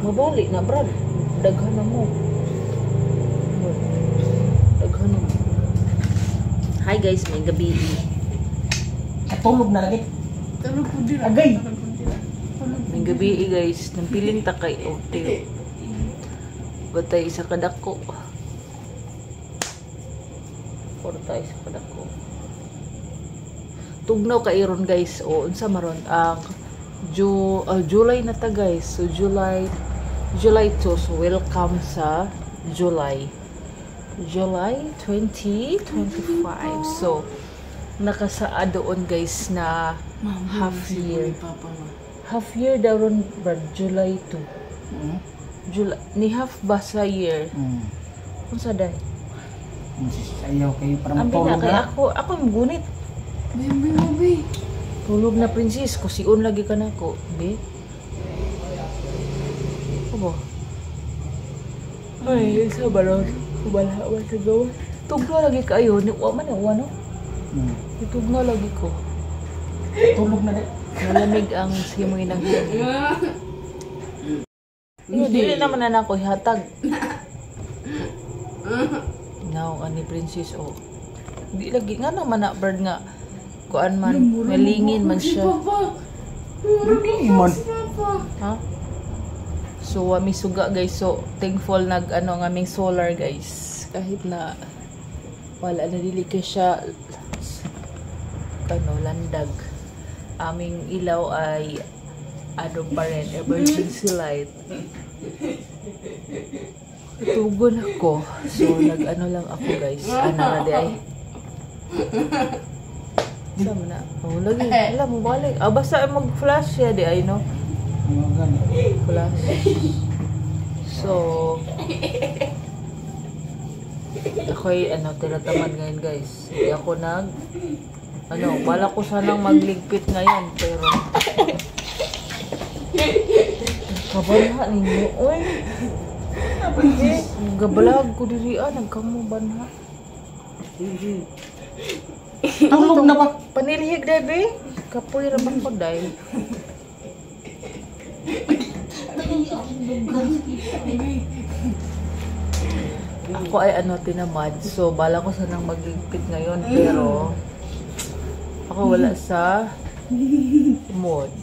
Mabalik na, Brad. Daghan na mo. Daghan na mo. Hi guys, may gabi. Tulog na lagi. Tulog po din. Agay. May gabi guys. Nang piling takay. O, tiyo. Batay sa kadako. Portay sa kadako. Tugnaw ka iron guys. O, unsa maron. July na ta guys. So, July 2. So, welcome sa July 2025. So, nakasaad doon guys na half year. Half year daw ron, Brad. July 2. Ni half ba sa year? Kung sa day? Ayaw kayo para Ambi na matulog kay na. ako magunit. Baby. Tulog na princess. Kusion lagi ka na ko. Be? Abo? Ay, isa ba ron? Kubalawa sa gawa. Tugno lagi kayo. Wa man na, no? Tugno lagi ko. Tulog na rin. Malamig ang simoy ng Dili naman na ako ihatag. Now, ani princess, oh. Di lagi nga naman na bird nga. Kuan man, nalingin man siya. Iman. Ha? So, ami suga guys. So, thankful nag ang aming solar guys. Kahit na wala na dili kay siya landag. Aming ilaw ay pa rin, emergency light. Tugon ako. So, lang ako guys. Na di ay. Sama na. Oh, lagi. Alam mo, balik. Basta mag-flash siya di ay, no? Flash. So, ako'y, tinatamad ngayon guys. Hindi ako bala ko sanang magligpit ngayon, pero kabanha ninyo, oy. Gabalag ko diri, nagkamo banha. Tulog na ba? Panilhig, Debe. Kapoy raman ko, day. Ako ay tinamad. So, bala ko sanang magligpit ngayon, pero ako wala sa mood.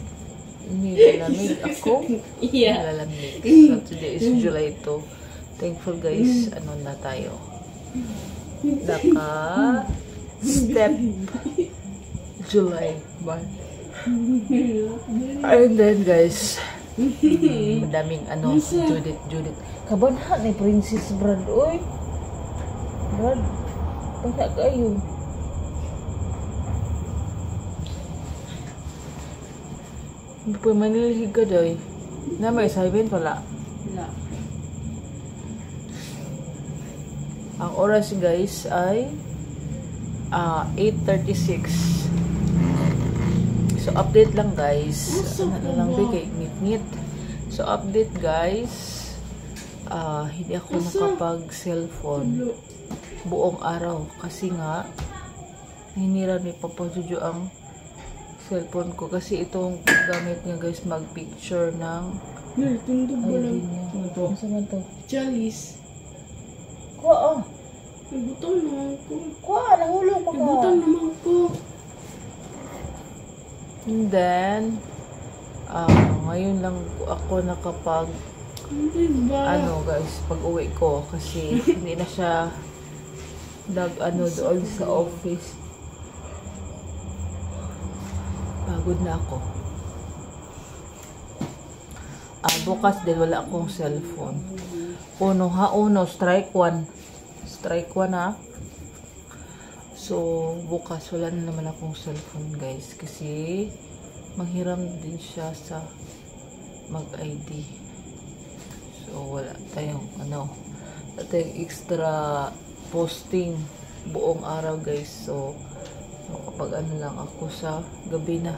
Nilalamig ako. Nilalamig. So, today is July 2. Thankful guys, na tayo. Step July 1. And then guys, madaming Judith. Kabanha ni Princess Brad. Oy. Brad, bata kayo. Hindi po manilhig ka doy. Na may assignment wala. Wala. Ang oras guys ay 8:36. So update lang guys. Lang bigay ngit-ngit. So update guys. Hindi ako nakapag-cellphone buong araw kasi nga hinira ni Papa Jojo ang cellphone ko kasi itong gamit niya guys mag-picture ng Tundog ba lang? Ano naman to? Chalice. Kuha Nagutang naman ko. Kuha, nahulog pa ka. Nagutang naman ko. And then ngayon lang ako nakapag guys, pag uwi ko kasi hindi na siya doon sa office. Pagod na ako. Bukas din wala akong cellphone. Strike 1. Strike 1 ha. So, bukas wala na naman akong cellphone guys kasi manghiram din siya sa mag-ID. So, wala tayong extra posting buong araw guys. So, kapag lang ako sa gabi na.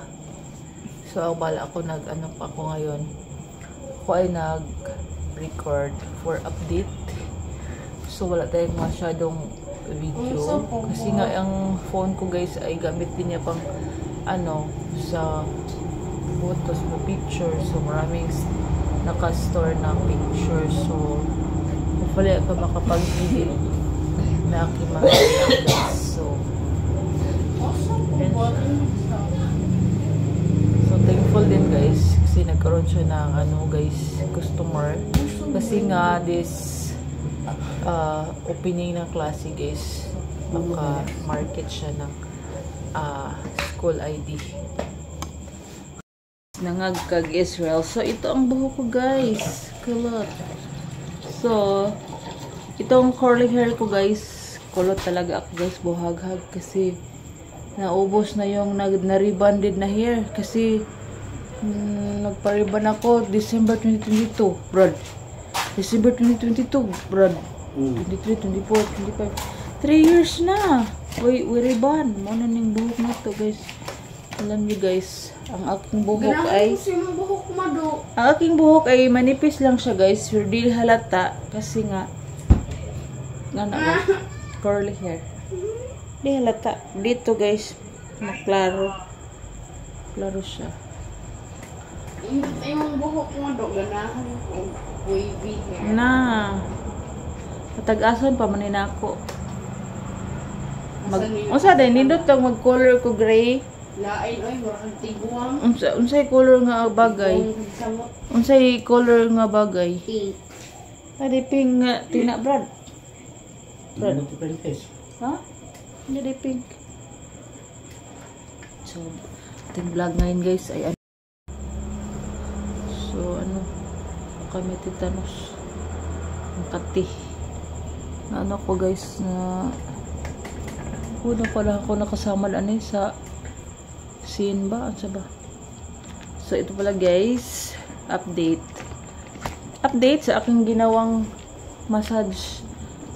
So, ang bala ako pa ako ngayon. Ako ay nag-record for update. So, wala tayong masyadong video. Kasi nga, ang phone ko guys ay gamit din niya pang sa photos, pictures. So, maraming naka-store ng picture. So, hopefully ako makapag-edit na aking mga guys. So, thankful din guys kasi nagkaroon siya ng guys, customer. Kasi nga this opening ng klase guys, maka-market siya ng school ID. Nangagkag Israel. So, ito ang buhok ko guys. Kulot. So, itong curly hair ko guys, kulot talaga ako guys, buhaghag kasi naubos na yung na-rebonded na hair kasi nagpa-ribbon ako December 2022, brad. December 2022, brad. 23, 24, 25. 3 years na. We ribbon. Muna ning buhok na to, guys. Alam niyo, guys, ang aking buhok ay manipis lang siya, guys. Hindi halata kasi nga curly hair. Hindi halata. Dito, guys, maklaro. Klaro siya. Yung buhok mo do, ganahan ko. Wavy hair. Na. Matag-asan pa man ako. Unsa din nindot tong mag-color ko gray. Lain oy, murag tiguang. Unsay color nga bagay? Unsay color nga bagay? Pink. Adi pink nga tina brad. Brad. Ha? Hindi pink. So, ating vlog ngayon guys ay kami titanos ang kati na ko guys na una pala ako nakasama sa scene ba? Asa ba? So ito pala guys, update sa aking ginawang massage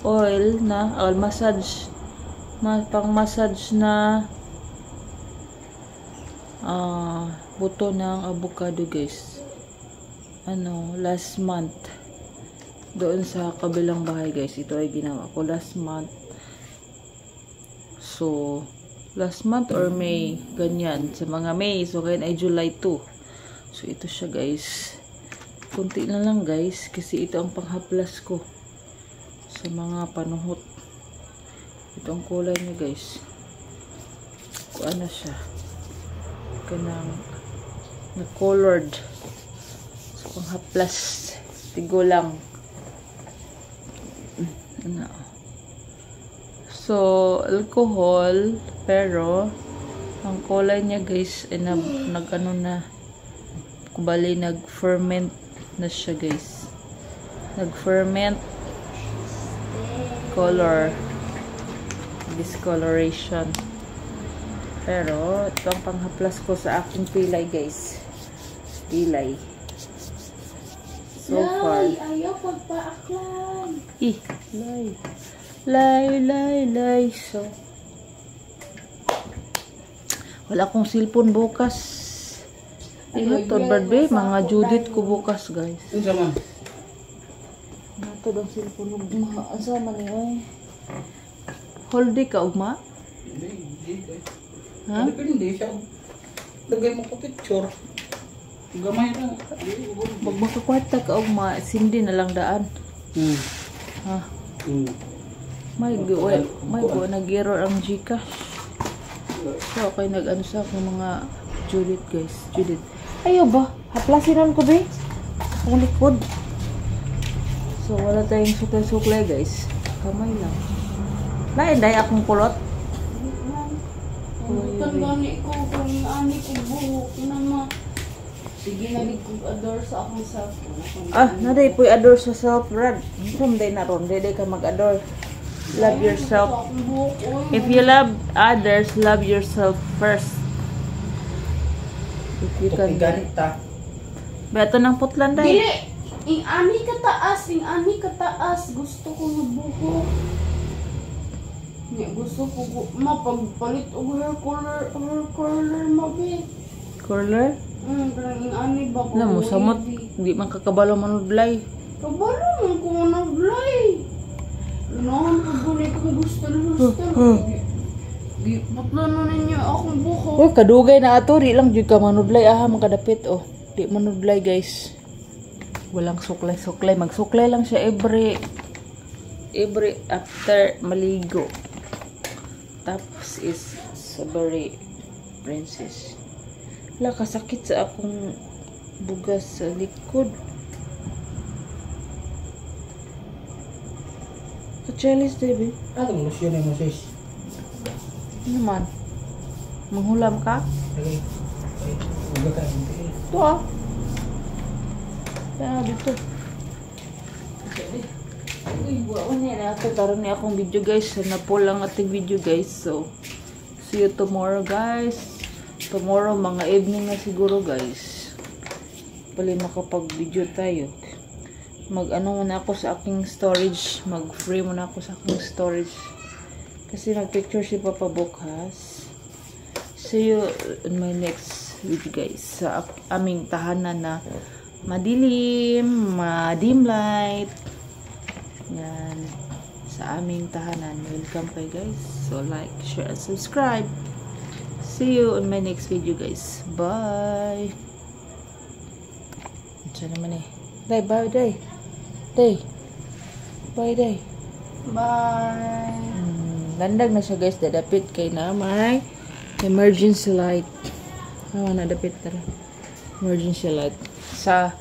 oil na pang massage na buto ng avocado guys. Last month doon sa kabilang bahay guys, ito ay ginawa ko last month. So last month or May, ganyan sa mga May, so ngayon ay July 2. So ito siya guys, kunti na lang guys kasi ito ang panghaplas ko sa mga panuhot. Ito ang kulay niya guys, kung ano siya kanang na colored panghaplas, tigo lang. So, alcohol, pero ang kulay niya guys ay nag-ferment na siya guys. Nag-ferment color, discoloration. Pero ito ang panghaplas ko sa aking pilay guys. Pilay. So far. Ayaw pagpaaklan. Lay. So, wala akong cellphone bukas. Ito, birthday, mga Judith ko bukas, guys. Unsa man? Nato ang cellphone ugma. Asa man ni Holdi ka ugma? Hindi. Ha? Depende siya. Lagay mo ko picture. Gamay lang. Pag makakwarta ka ugma, sindi na lang daan. Ha? May go nag-error ang Gcash. So, okay, nag-ano sa akong mga Judith, guys. Judith. Ayaw ba? Haplasinan ko, be? Ang likod. So, wala tayong suklay-suklay, guys. Kamay lang. Nainday akong kulot. Tangani ko, kung ani ko buhok na sige na ko adore sa akong self. Naday po adore sa self, Brad. Kung day na ron, day ka mag-adore. Love yourself. If you love others, love yourself first. If you can. Beto ng putlan day. Dili! Ing ani kataas. Gusto ko ng buhok. Gusto ko mapagpalit og hair color mabi. Color? Ing ani ba ko? Alam mo, samot. Di man kakabalo manudlay. Kabalo man ko naglay. Nahan ko guli kung gusto. Patlo na ninyo akong buhok. Uy, kadugay na ato. Di lang jud ka manudlay. Aha, makadapit. Oh. Di manudlay, guys. Walang suklay-suklay. Magsuklay lang siya every after maligo. Tapos is Sabari Princess. Wala, kasakit sa akong bugas sa likod. Kachalis, Debbie. Atong lotion mo sis. Ano naman? Manghulam ka? Okay. Uga ka hindi. Ito ah. Kaya dito. Uy, buwan niya na ako. Taron niya akong video guys. Napol lang ating video guys. So, see you tomorrow guys. Tomorrow mga evening na siguro guys. Pali makapag-video tayo. Mag-ano muna ako sa aking storage. Mag-free muna ako sa aking storage. Kasi nag-picture si Papa bukas. See you in my next video guys. Sa aming tahanan na madilim, dim light. Yan. Sa aming tahanan. Welcome kayo guys. So like, share, and subscribe. See you in my next video guys. Bye. Ito naman eh. Day, bye day. Day. Bye day. Bye. Landag na siya guys. Dadapit kay na may emergency light. Nadapit tara. Emergency light. Sa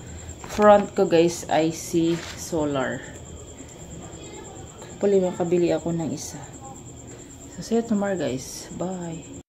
front ko guys I see solar. Pali makabili ako ng isa. So see you tomorrow guys. Bye.